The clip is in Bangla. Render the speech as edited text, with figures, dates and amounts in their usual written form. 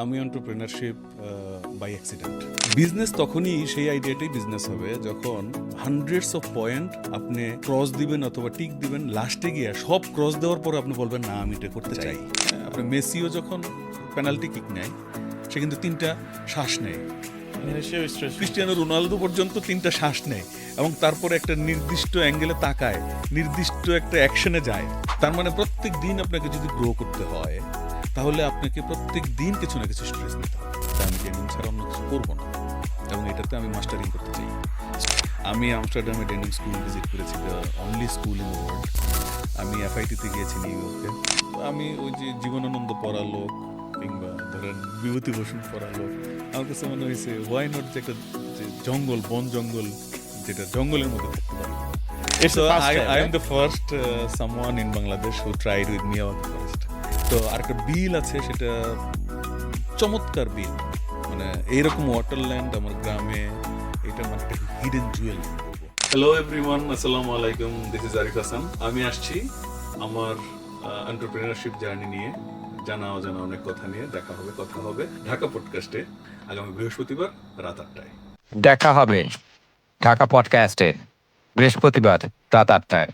আমি এন্টারপ্রেনারশিপ বাই অ্যাক্সিডেন্ট। বিজনেস তখনই সেই আইডিয়াটাই বিজনেস হবে যখন হান্ড্রেডস অফ পয়েন্ট আপনি ক্রস দিবেন অথবা টিক দিবেন, লাস্টে গিয়ে সব ক্রস দেওয়ার পরে আপনি বলবেন না আমি এটা করতে চাই। আপনি মেসিও যখন পেনাল্টি কিক নেয় সে কিন্তু 3টা শ্বাস নেয়, ক্রিস্টিয়ানো রোনালদো পর্যন্ত 3টা শ্বাস নেয় এবং তারপরে একটা নির্দিষ্ট অ্যাঙ্গেলে তাকায়, নির্দিষ্ট একটা অ্যাকশনে যায়। তার মানে প্রত্যেক দিন আপনাকে যদি গ্রো করতে হয় তাহলে আপনাকে প্রত্যেক দিন কিছু না কিছু স্ট্রেস নিতে হবে। আমি ডেনিম ছাড়া অন্য কিছু করবো না এবং এটাতে আমি মাস্টারিং করতে চাই। আমি আমস্টারডামে ডেনিম স্কুল ভিজিট করেছি, the only school in the world. আমি এফআইটিতে গিয়েছি নিউ ইয়র্কে। আমি ওই যে জীবনানন্দ পড়া লোক কিংবা ধরেন বিভূতিভূষণ পড়া লোক, আমার কাছে মনে হয়েছে ওয়াই নট যে একটা জঙ্গল, বন জঙ্গল, যেটা জঙ্গলের মধ্যে থাকতে পারে। So I am the first someone in Bangladesh who tried with Miyawaki forest. তো আরেকটা বিল আছে, সেটা চমৎকার বিল, মানে এইরকম ওয়াটারল্যান্ড আমার গ্রামে, এটা মানে একটা হিডেন জুয়েল। হ্যালো এভরিওয়ান, আসসালামু আলাইকুম, দিস ইজ আরিফ হাসান। আমি আসছি আমার এন্টারপ্রেনারশিপ জার্নি নিয়ে, জানা অজানা অনেক কথা নিয়ে। কথা হবে ঢাকা পডকাস্টে আগামী বৃহস্পতিবার রাত 8টায়। দেখা হবে ঢাকা পডকাস্টে বৃহস্পতিবার রাত 8টায়।